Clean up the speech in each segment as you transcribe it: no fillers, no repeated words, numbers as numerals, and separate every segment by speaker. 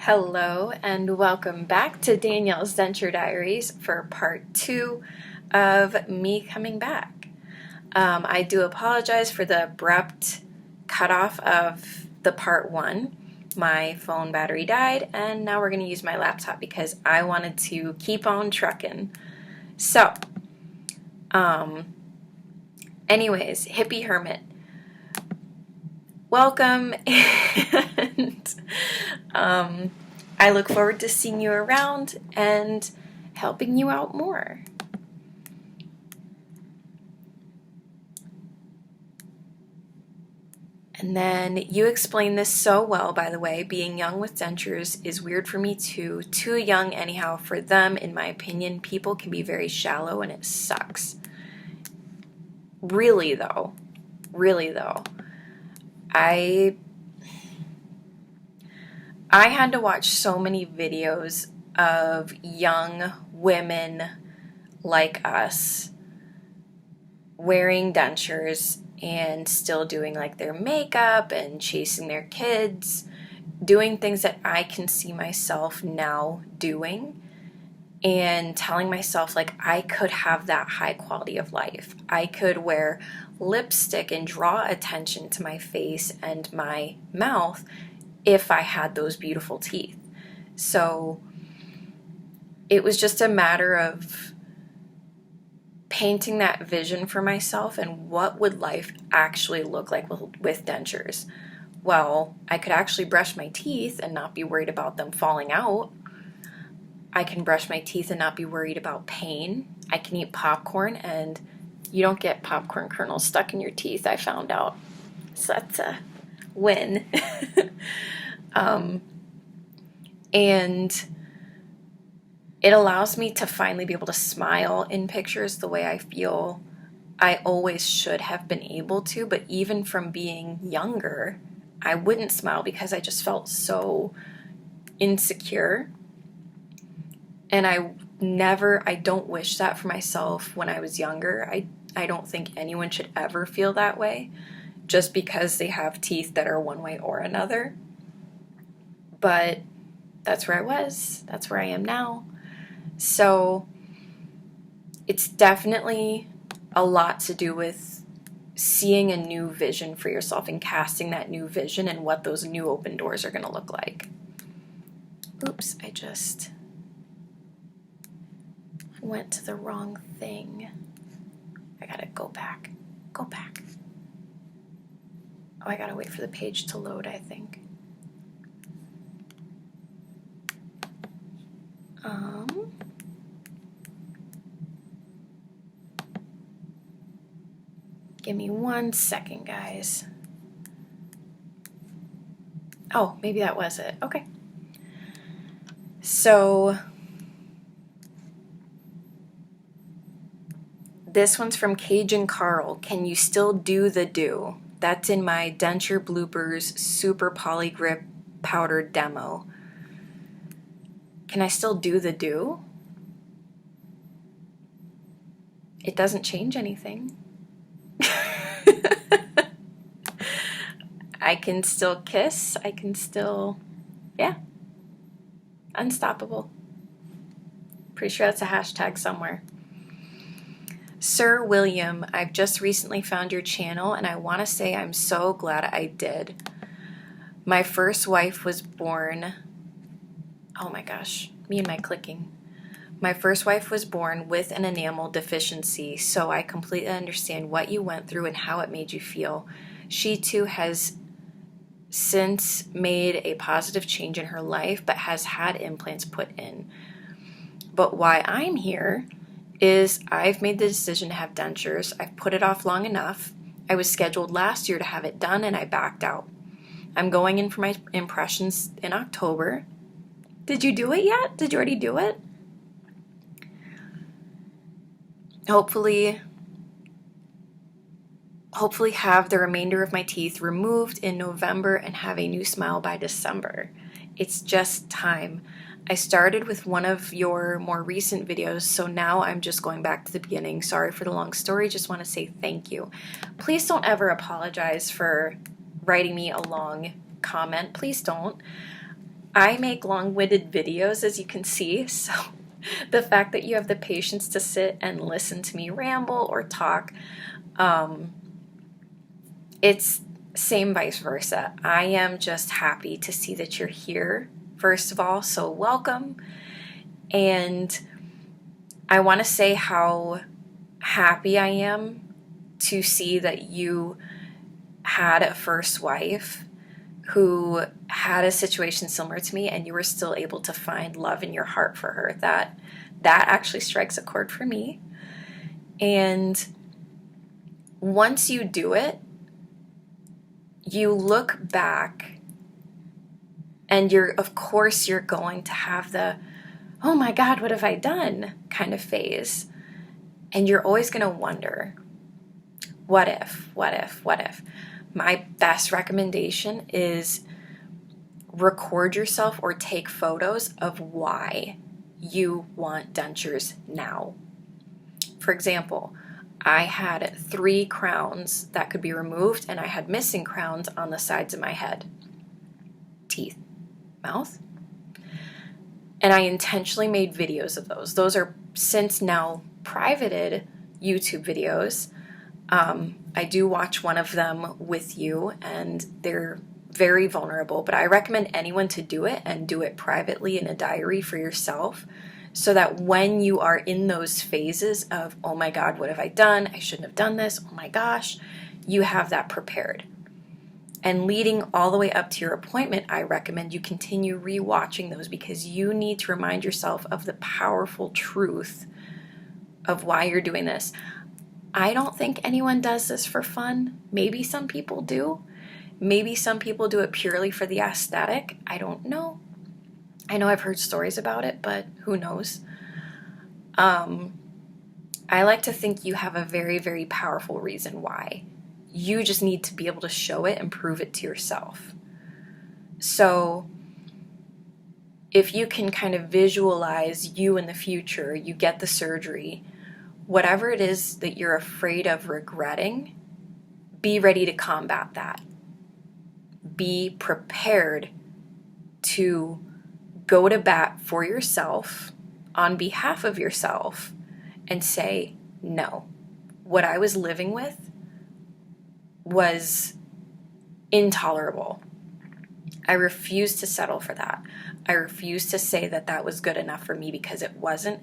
Speaker 1: Hello and welcome back to Danielle's Denture Diaries for part 2 of me coming back. I do apologize for the abrupt cutoff of the part 1. My phone battery died and now we're going to use my laptop because I wanted to keep on trucking. So, anyways, Hippie Hermit, welcome, and I look forward to seeing you around and helping you out more. And then you explained this so well, by the way. Being young with dentures is weird for me too. Too young anyhow for them, in my opinion. People can be very shallow and it sucks. Really though, I had to watch so many videos of young women like us wearing dentures and still doing like their makeup and chasing their kids, doing things that I can see myself now doing, and telling myself like I could have that high quality of life. I could wear lipstick and draw attention to my face and my mouth if I had those beautiful teeth. So it was just a matter of painting that vision for myself and what would life actually look like with dentures. Well, I could actually brush my teeth and not be worried about them falling out. I can brush my teeth and not be worried about pain. I can eat popcorn and you don't get popcorn kernels stuck in your teeth, I found out. So that's a win. And it allows me to finally be able to smile in pictures the way I feel I always should have been able to, but even from being younger, I wouldn't smile because I just felt so insecure. And I don't wish that for myself when I was younger. I don't think anyone should ever feel that way just because they have teeth that are one way or another. But that's where I was. That's where I am now. So it's definitely a lot to do with seeing a new vision for yourself and casting that new vision and what those new open doors are going to look like. Oops, I just went to the wrong thing. I gotta go back. Oh, I gotta wait for the page to load, I think. Give me 1 second, guys. Oh, maybe that was it. Okay. So this one's from Cajun Carl. Can you still do the do? That's in my Denture Bloopers Super Poly Grip Powder demo. Can I still do the do? It doesn't change anything. I can still kiss. I can still, yeah. Unstoppable. Pretty sure that's a hashtag somewhere. Sir William, I've just recently found your channel and I want to say I'm so glad I did. My first wife was born, oh my gosh, me and my clicking. My first wife was born with an enamel deficiency, so I completely understand what you went through and how it made you feel. She too has since made a positive change in her life, but has had implants put in. But why I'm here is I've made the decision to have dentures. I've put it off long enough. I was scheduled last year to have it done and I backed out. I'm going in for my impressions in October. Did you do it yet? Did you already do it? Hopefully have the remainder of my teeth removed in November and have a new smile by December. It's just time. I started with one of your more recent videos, so now I'm just going back to the beginning. Sorry for the long story, just want to say thank you. Please don't ever apologize for writing me a long comment. Please don't. I make long-winded videos, as you can see, so the fact that you have the patience to sit and listen to me ramble or talk, it's same vice versa. I am just happy to see that you're here, first of all, so welcome. And I want to say how happy I am to see that you had a first wife who had a situation similar to me and you were still able to find love in your heart for her. That actually strikes a chord for me. And once you do it, you look back and of course you're going to have the, oh my God, what have I done kind of phase. And you're always going to wonder, what if? My best recommendation is record yourself or take photos of why you want dentures now. For example, I had 3 crowns that could be removed, and I had missing crowns on the sides of my head. Teeth, mouth. And I intentionally made videos of those. Those are since now privated YouTube videos. I do watch one of them with you, and they're very vulnerable, but I recommend anyone to do it and do it privately in a diary for yourself, so that when you are in those phases of, oh my God, what have I done? I shouldn't have done this. Oh my gosh, you have that prepared. And leading all the way up to your appointment, I recommend you continue rewatching those, because you need to remind yourself of the powerful truth of why you're doing this. I don't think anyone does this for fun. Maybe some people do. Maybe some people do it purely for the aesthetic. I don't know. I know I've heard stories about it, but who knows? I like to think you have a very, very powerful reason why. You just need to be able to show it and prove it to yourself. So if you can kind of visualize you in the future, you get the surgery, whatever it is that you're afraid of regretting, be ready to combat that. Be prepared to go to bat for yourself, on behalf of yourself, and say, no, what I was living with was intolerable. I refuse to settle for that. I refuse to say that that was good enough for me, because it wasn't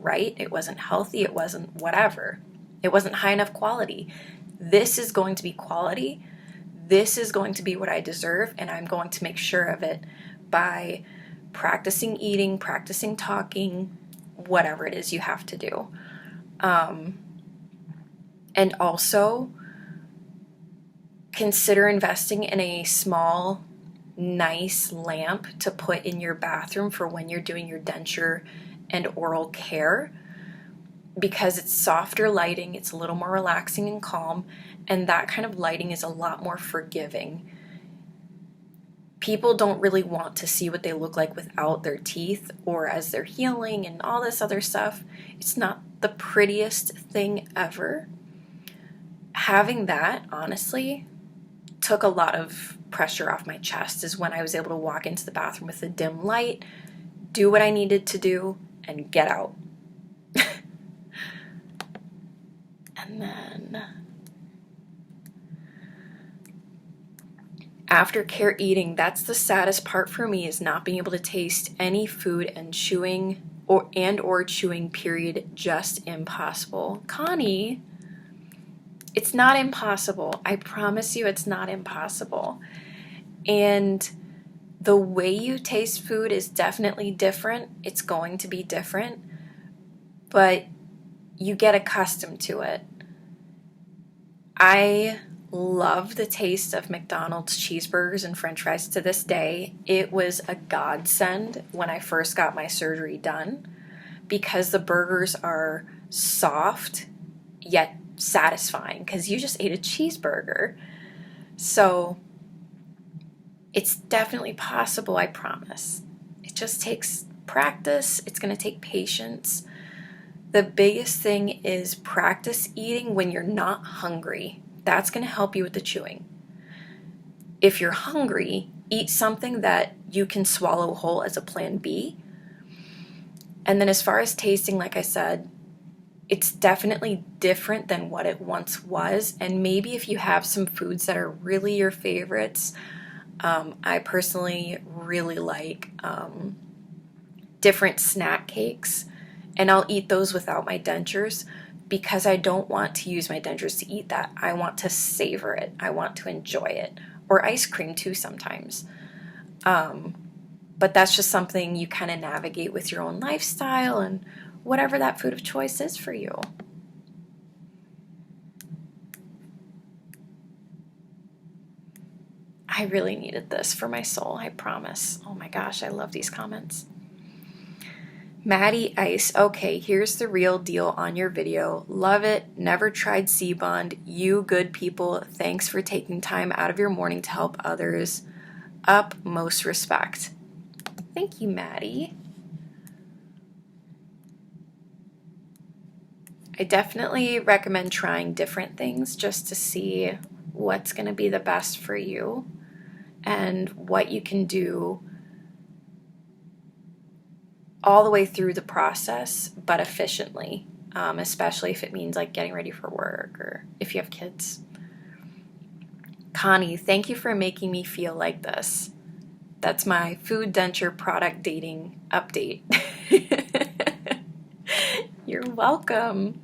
Speaker 1: right, it wasn't healthy, it wasn't whatever. It wasn't high enough quality. This is going to be quality. This is going to be what I deserve, and I'm going to make sure of it by practicing eating, practicing talking, whatever it is you have to do. And also consider investing in a small, nice lamp to put in your bathroom for when you're doing your denture and oral care, because it's softer lighting, it's a little more relaxing and calm, and that kind of lighting is a lot more forgiving. People don't really want to see what they look like without their teeth or as they're healing and all this other stuff. It's not the prettiest thing ever. Having that, honestly, took a lot of pressure off my chest, is when I was able to walk into the bathroom with a dim light, do what I needed to do, and get out. And then aftercare eating, that's the saddest part for me, is not being able to taste any food and chewing or chewing, period. Just impossible. Connie, it's not impossible. I promise you it's not impossible. And the way you taste food is definitely different. It's going to be different, but you get accustomed to it. I love the taste of McDonald's cheeseburgers and French fries to this day. It was a godsend when I first got my surgery done, because the burgers are soft yet satisfying, because you just ate a cheeseburger. So it's definitely possible, I promise. It just takes practice. It's going to take patience. The biggest thing is practice eating when you're not hungry. That's going to help you with the chewing. If you're hungry, eat something that you can swallow whole as a plan B. And then as far as tasting, like I said, it's definitely different than what it once was. And maybe if you have some foods that are really your favorites, I personally really like different snack cakes, and I'll eat those without my dentures because I don't want to use my dentures to eat that. I want to savor it. I want to enjoy it. Or ice cream too sometimes. But that's just something you kind of navigate with your own lifestyle and whatever that food of choice is for you. I really needed this for my soul, I promise. Oh my gosh, I love these comments. Maddie Ice, okay, here's the real deal on your video. Love it, never tried Seabond. You good people, thanks for taking time out of your morning to help others. Utmost respect. Thank you, Maddie. I definitely recommend trying different things just to see what's going to be the best for you and what you can do all the way through the process, but efficiently, especially if it means like getting ready for work or if you have kids. Connie, thank you for making me feel like this. That's my food denture product dating update. You're welcome.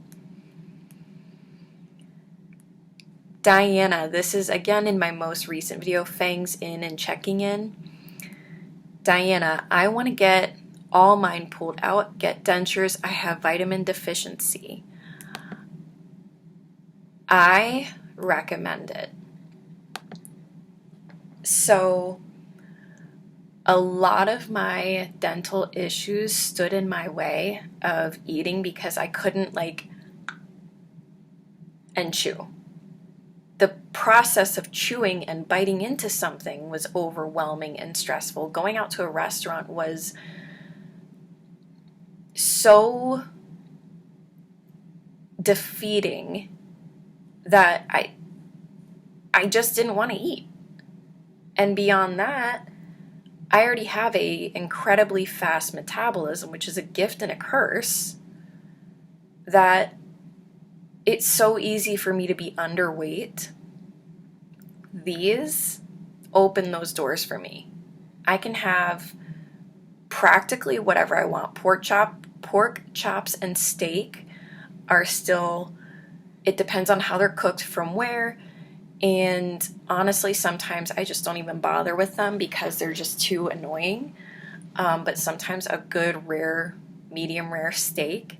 Speaker 1: Diana, this is again in my most recent video, Fangs in and checking in. Diana, I want to get all mine pulled out, get dentures. I have vitamin deficiency. I recommend it. So a lot of my dental issues stood in my way of eating because I couldn't and chew. The process of chewing and biting into something was overwhelming and stressful. Going out to a restaurant was so defeating that I just didn't want to eat. And beyond that, I already have a incredibly fast metabolism, which is a gift and a curse, that it's so easy for me to be underweight. These open those doors for me. I can have practically whatever I want. Pork chops and steak are still, it depends on how they're cooked from where. And honestly, sometimes I just don't even bother with them because they're just too annoying. But sometimes a good rare, medium rare steak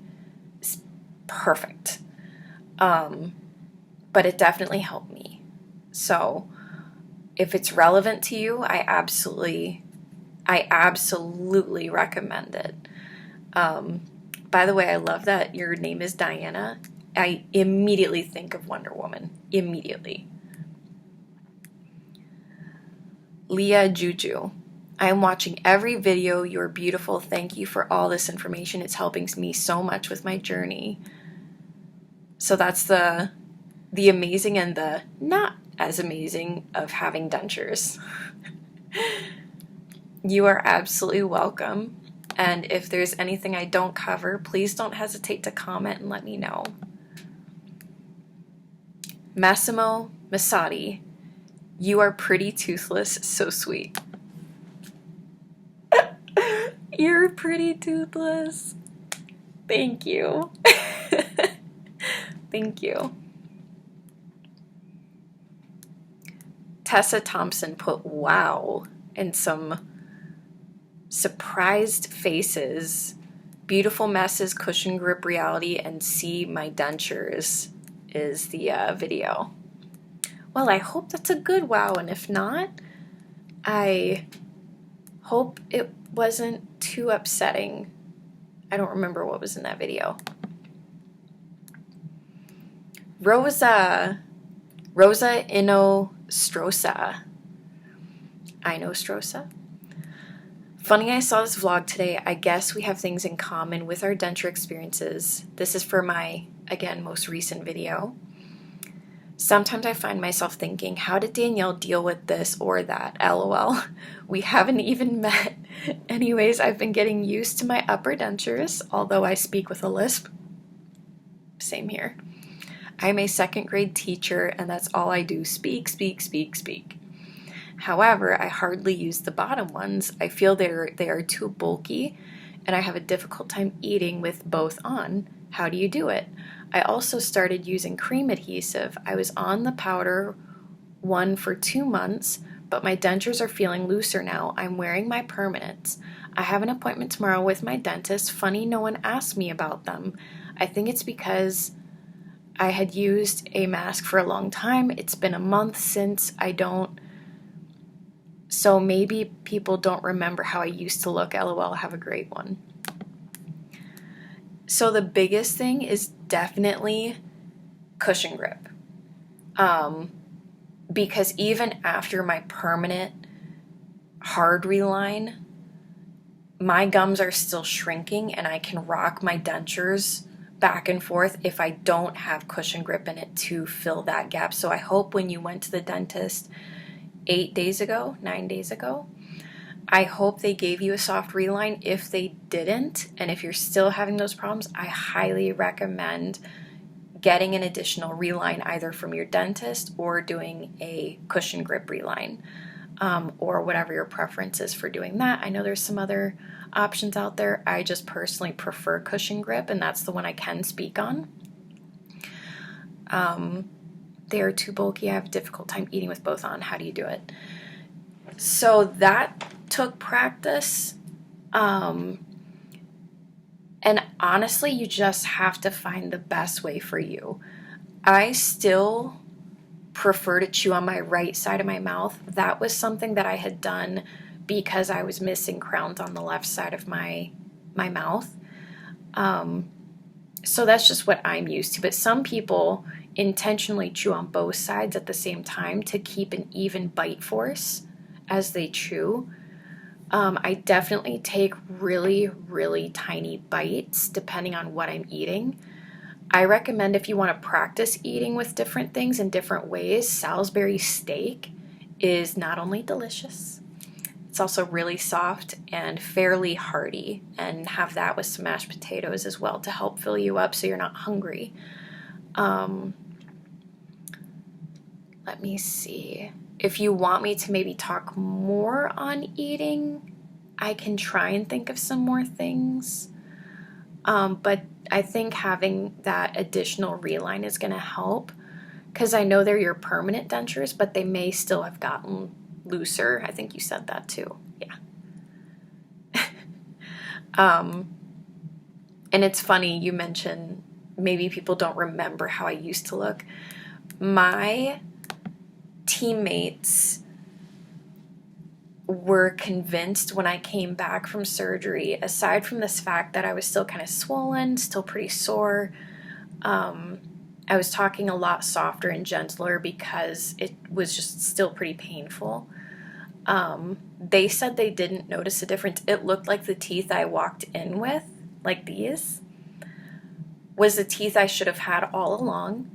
Speaker 1: is perfect. But it definitely helped me. So if it's relevant to you, I absolutely recommend it. By the way, I love that your name is Diana. I immediately think of Wonder Woman. Immediately. Leah Juju, I am watching every video. You're beautiful. Thank you for all this information. It's helping me so much with my journey. So that's the amazing and the not as amazing of having dentures. You are absolutely welcome. And if there's anything I don't cover, please don't hesitate to comment and let me know. Massimo Masati, you are pretty toothless, so sweet. You're pretty toothless. Thank you. Thank you. Tessa Thompson put wow and some surprised faces. Beautiful messes, cushion grip reality, and see my dentures is the video. Well, I hope that's a good wow, and if not, I hope it wasn't too upsetting. I don't remember what was in that video. Rosa Inostrosa. Inostrosa? Funny, I saw this vlog today. I guess we have things in common with our denture experiences. This is for my, again, most recent video. Sometimes I find myself thinking, how did Danielle deal with this or that? LOL. We haven't even met. Anyways, I've been getting used to my upper dentures, although I speak with a lisp. Same here. I'm a second grade teacher, and that's all I do. Speak, speak, speak, speak. However, I hardly use the bottom ones. I feel they are too bulky, and I have a difficult time eating with both on. How do you do it? I also started using cream adhesive. I was on the powder one for 2 months, but my dentures are feeling looser now. I'm wearing my permanents. I have an appointment tomorrow with my dentist. Funny, no one asked me about them. I think it's because I had used a mask for a long time. It's been a month since I don't. So maybe people don't remember how I used to look. LOL, have a great one. So the biggest thing is definitely cushion grip. Because even after my permanent hard reline, my gums are still shrinking and I can rock my dentures back and forth if I don't have cushion grip in it to fill that gap. So I hope when you went to the dentist 9 days ago, I hope they gave you a soft reline. If they didn't, and if you're still having those problems, I highly recommend getting an additional reline either from your dentist or doing a cushion grip reline, or whatever your preference is for doing that. I know there's some other options out there. I just personally prefer cushion grip, and that's the one I can speak on. They are too bulky. I have a difficult time eating with both on. How do you do it? So that took practice. And honestly, you just have to find the best way for you. I still prefer to chew on my right side of my mouth. That was something that I had done because I was missing crowns on the left side of my mouth. So that's just what I'm used to. But some people intentionally chew on both sides at the same time to keep an even bite force as they chew. I definitely take really, really tiny bites depending on what I'm eating. I recommend if you want to practice eating with different things in different ways, Salisbury steak is not only delicious, it's also really soft and fairly hearty, and have that with some mashed potatoes as well to help fill you up so you're not hungry. Let me see. If you want me to maybe talk more on eating, I can try and think of some more things. But I think having that additional reline is going to help, because I know they're your permanent dentures, but they may still have gotten looser. I think you said that too. Yeah. And it's funny, you mentioned maybe people don't remember how I used to look. My teammates were convinced when I came back from surgery, aside from this fact that I was still kind of swollen, still pretty sore, I was talking a lot softer and gentler because it was just still pretty painful. They said they didn't notice a difference. It looked like the teeth I walked in with, like these, was the teeth I should have had all along.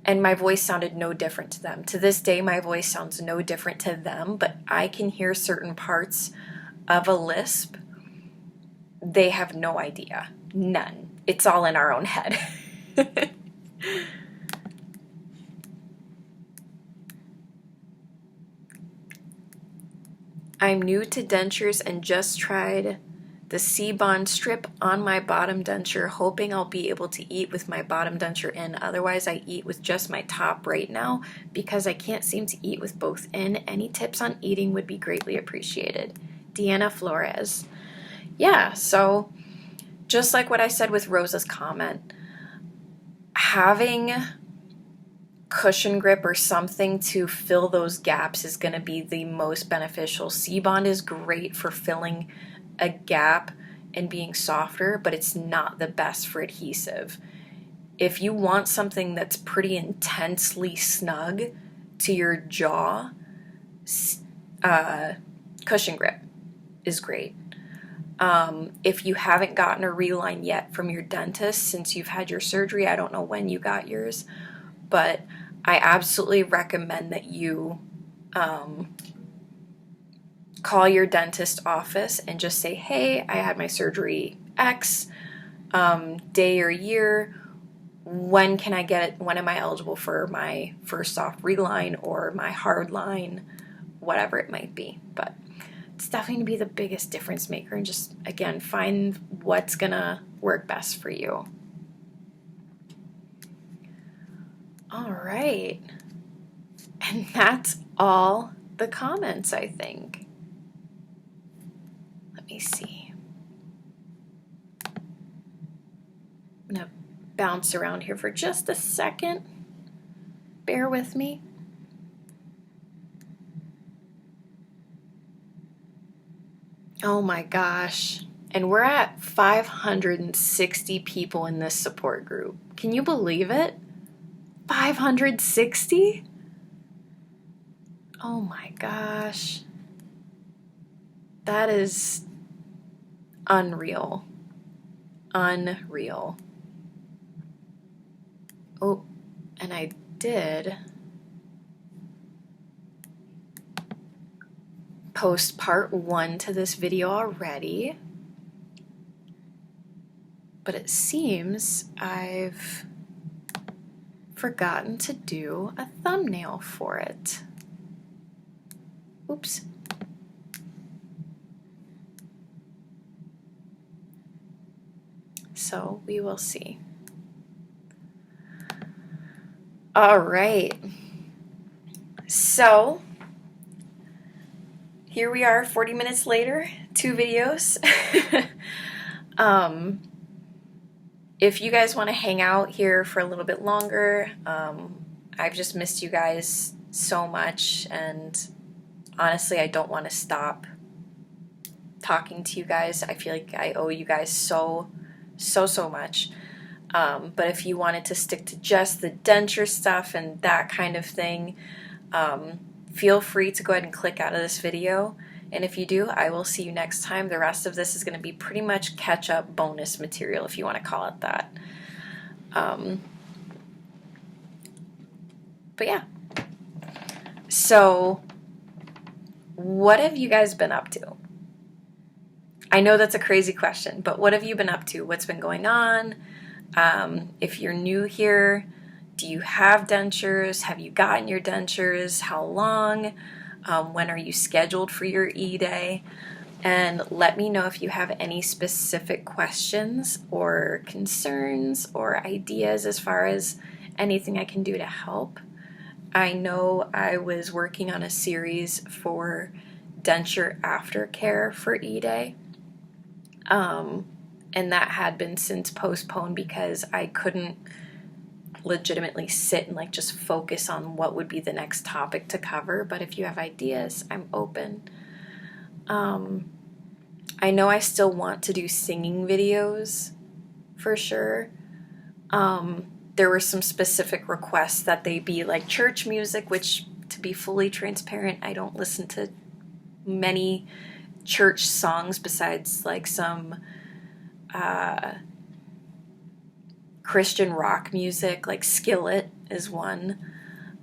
Speaker 1: And my voice sounded no different to them. To this day, my voice sounds no different to them, but I can hear certain parts of a lisp. They have no idea. None. It's all in our own head. I'm new to dentures and just tried the C-Bond strip on my bottom denture, hoping I'll be able to eat with my bottom denture in. Otherwise, I eat with just my top right now because I can't seem to eat with both in. Any tips on eating would be greatly appreciated. Deanna Flores. Yeah, so just like what I said with Rosa's comment, having cushion grip or something to fill those gaps is going to be the most beneficial. C-Bond is great for filling a gap and being softer, but it's not the best for adhesive. If you want something that's pretty intensely snug to your jaw, cushion grip is great. If you haven't gotten a reline yet from your dentist since you've had your surgery, I don't know when you got yours, but I absolutely recommend that you call your dentist office and just say, hey, I had my surgery X day or year. When can I get it? When am I eligible for my first soft reline or my hard line, whatever it might be. But it's definitely going to be the biggest difference maker, and just, again, find what's going to work best for you. All right. And that's all the comments, I think. Let me see. I'm going to bounce around here for just a second. Bear with me. Oh my gosh. And we're at 560 people in this support group. Can you believe it? 560? Oh my gosh. That is unreal. Unreal. Oh, and I did post part 1 to this video already, but it seems I've forgotten to do a thumbnail for it. Oops. So we will see. All right. So here we are 40 minutes later, 2 videos. If you guys want to hang out here for a little bit longer, I've just missed you guys so much, and honestly, I don't want to stop talking to you guys. I feel like I owe you guys so much. But if you wanted to stick to just the denture stuff and that kind of thing, feel free to go ahead and click out of this video. And if you do, I will see you next time. The rest of this is going to be pretty much catch-up bonus material, if you want to call it that. But yeah. So, what have you guys been up to? I know that's a crazy question, but what have you been up to? What's been going on? If you're new here, do you have dentures? Have you gotten your dentures? How long? When are you scheduled for your E-Day? And let me know if you have any specific questions or concerns or ideas as far as anything I can do to help. I know I was working on a series for denture aftercare for E-Day. And that had been since postponed because I couldn't legitimately sit and just focus on what would be the next topic to cover. But if you have ideas, I'm open. I know I still want to do singing videos for sure. There were some specific requests that they be church music, which, to be fully transparent, I don't listen to many church songs besides some Christian rock music, like Skillet is one.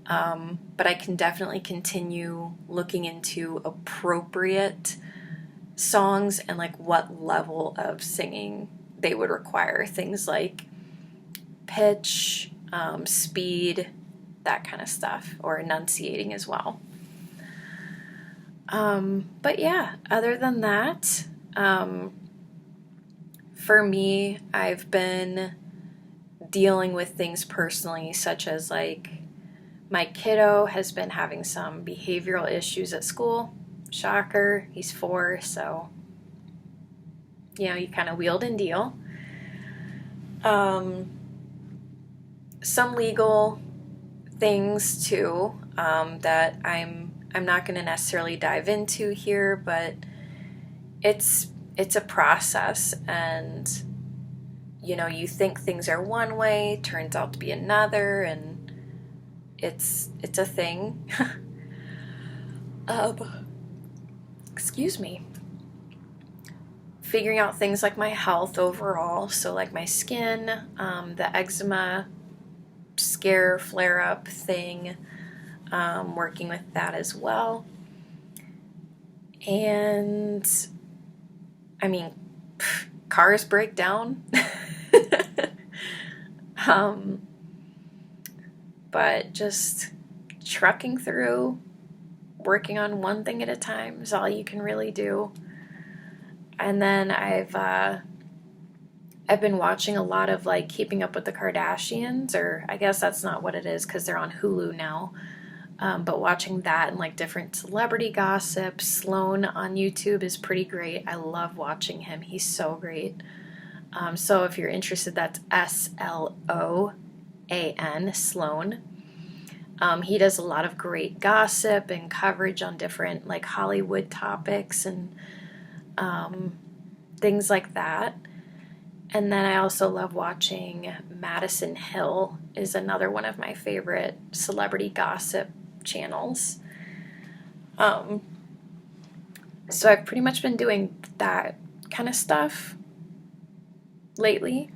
Speaker 1: But I can definitely continue looking into appropriate songs and what level of singing they would require. Things like pitch, speed, that kind of stuff, or enunciating as well. But yeah, other than that, for me, I've been dealing with things personally, such as my kiddo has been having some behavioral issues at school. Shocker, he's 4, so you kind of wheeled and deal. Some legal things too, that I'm not going to necessarily dive into here, but it's a process, and you think things are one way, turns out to be another, and it's a thing. Excuse me. Figuring out things like my health overall, so my skin, the eczema, scare flare-up thing, working with that as well. And I mean, cars break down. But just trucking through, working on one thing at a time is all you can really do. And then I've been watching a lot of like Keeping Up with the Kardashians, or I guess that's not what it is because they're on Hulu now. But watching that and like different celebrity gossip. Sloan on YouTube is pretty great. I love watching him. He's so great. So if you're interested, that's Sloan, Sloan. He does a lot of great gossip and coverage on different like Hollywood topics and things like that. And then I also love watching Madison Hill is another one of my favorite celebrity gossip channels. So I've pretty much been doing that kind of stuff lately.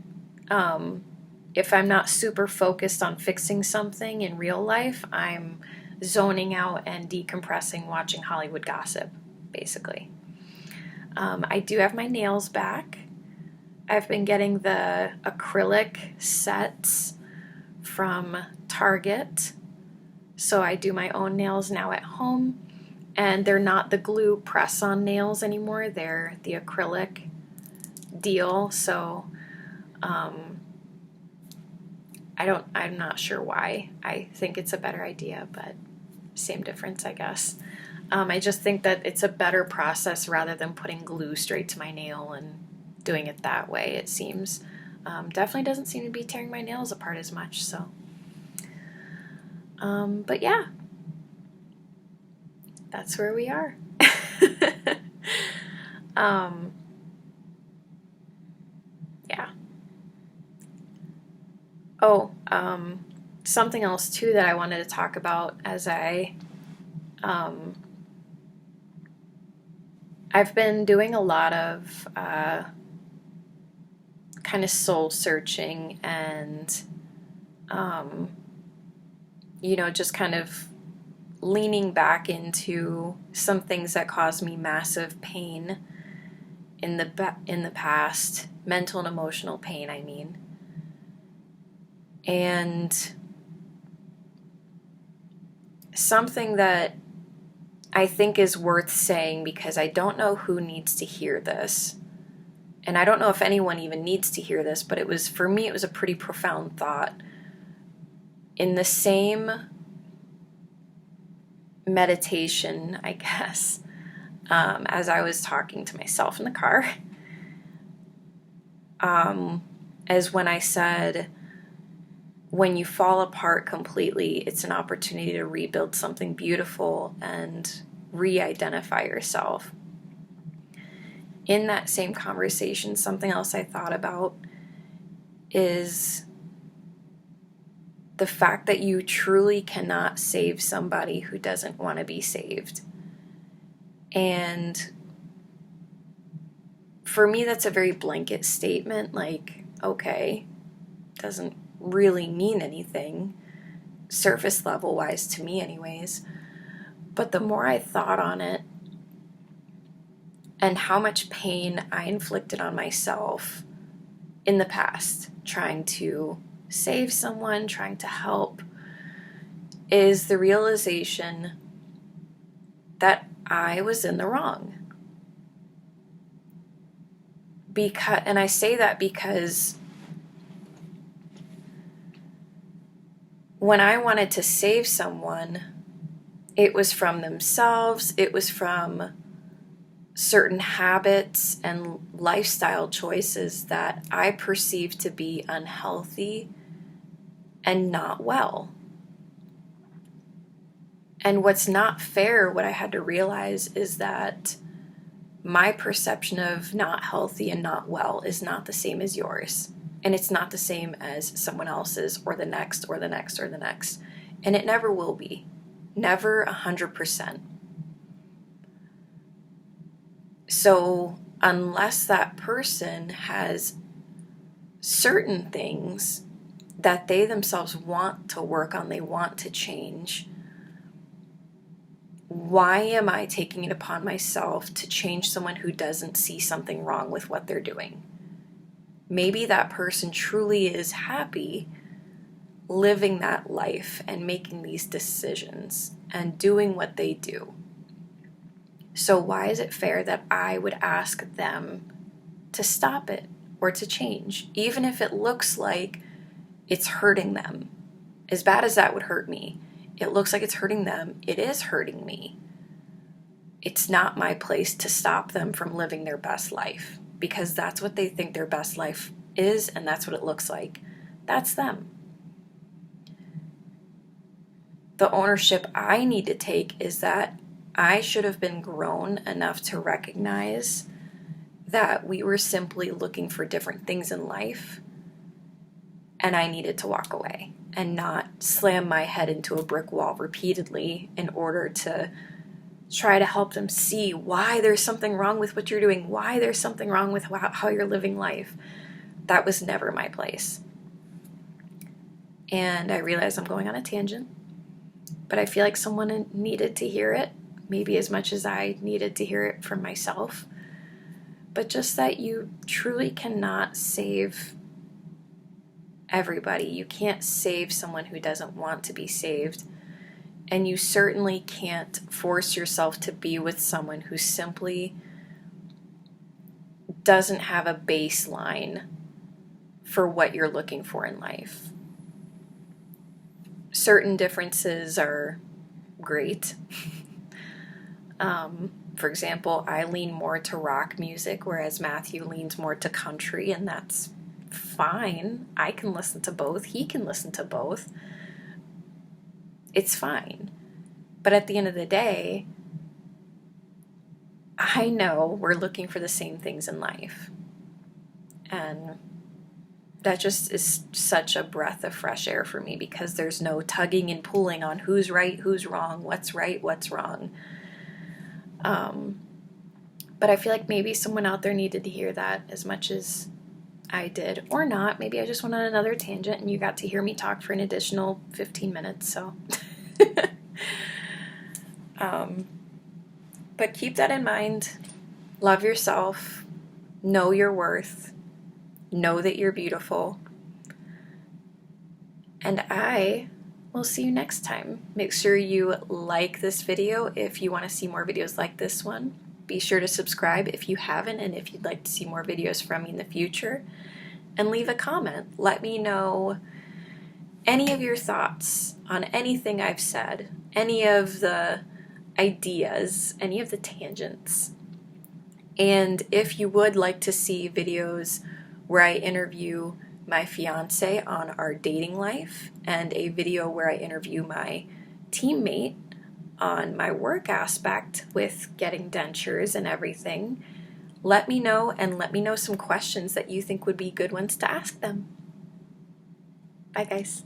Speaker 1: If I'm not super focused on fixing something in real life, I'm zoning out and decompressing watching Hollywood gossip, basically. I do have my nails back. I've been getting the acrylic sets from Target. So I do my own nails now at home. And they're not the glue press-on nails anymore. They're the acrylic deal. So I'm not sure why. I think it's a better idea, but same difference, I guess. I just think that it's a better process rather than putting glue straight to my nail and doing it that way, it seems. Definitely doesn't seem to be tearing my nails apart as much, so. But yeah, that's where we are. Yeah. Oh, something else too that I wanted to talk about as I've been doing a lot of kind of soul searching and just kind of leaning back into some things that caused me massive pain in the past, mental and emotional pain, I mean. And something that I think is worth saying, because I don't know who needs to hear this, and I don't know if anyone even needs to hear this, but for me it was a pretty profound thought. In the same meditation, I guess, as I was talking to myself in the car, as when I said, when you fall apart completely, it's an opportunity to rebuild something beautiful and re-identify yourself. In that same conversation, something else I thought about is the fact that you truly cannot save somebody who doesn't want to be saved. And for me, that's a very blanket statement, like, okay, doesn't really mean anything, surface level wise to me anyways. But the more I thought on it, and how much pain I inflicted on myself in the past, trying to save someone, trying to help, is the realization that I was in the wrong. And I say that because when I wanted to save someone, it was from themselves, it was from certain habits and lifestyle choices that I perceived to be unhealthy and not well. And what's not fair, what I had to realize, is that my perception of not healthy and not well is not the same as yours. And it's not the same as someone else's, or the next, or the next, or the next. And it never will be. Never 100%. So unless that person has certain things that they themselves want to work on, they want to change, why am I taking it upon myself to change someone who doesn't see something wrong with what they're doing? Maybe that person truly is happy living that life and making these decisions and doing what they do. So why is it fair that I would ask them to stop it or to change, even if it looks like it's hurting them? As bad as that would hurt me, it looks like it's hurting them. It is hurting me. It's not my place to stop them from living their best life, because that's what they think their best life is, and that's what it looks like. That's them. The ownership I need to take is that I should have been grown enough to recognize that we were simply looking for different things in life, and I needed to walk away and not slam my head into a brick wall repeatedly in order to try to help them see why there's something wrong with what you're doing, why there's something wrong with how you're living life. That was never my place. And I realize I'm going on a tangent, but I feel like someone needed to hear it, maybe as much as I needed to hear it from myself. But just that you truly cannot save everybody. You can't save someone who doesn't want to be saved. And you certainly can't force yourself to be with someone who simply doesn't have a baseline for what you're looking for in life. Certain differences are great. For example, I lean more to rock music, whereas Matthew leans more to country, and that's fine. I can listen to both. He can listen to both. It's fine. But at the end of the day, I know we're looking for the same things in life. And that just is such a breath of fresh air for me, because there's no tugging and pulling on who's right, who's wrong, what's right, what's wrong. But I feel like maybe someone out there needed to hear that as much as I did, or not. Maybe I just went on another tangent and you got to hear me talk for an additional 15 minutes, so. But keep that in mind. Love yourself. Know your worth. Know that you're beautiful. And I will see you next time. Make sure you like this video if you want to see more videos like this one. Be sure to subscribe if you haven't, and if you'd like to see more videos from me in the future. And leave a comment. Let me know any of your thoughts on anything I've said, any of the ideas, any of the tangents. And if you would like to see videos where I interview my fiance on our dating life, and a video where I interview my teammate on my work aspect with getting dentures and everything, let me know, and let me know some questions that you think would be good ones to ask them. Bye, guys.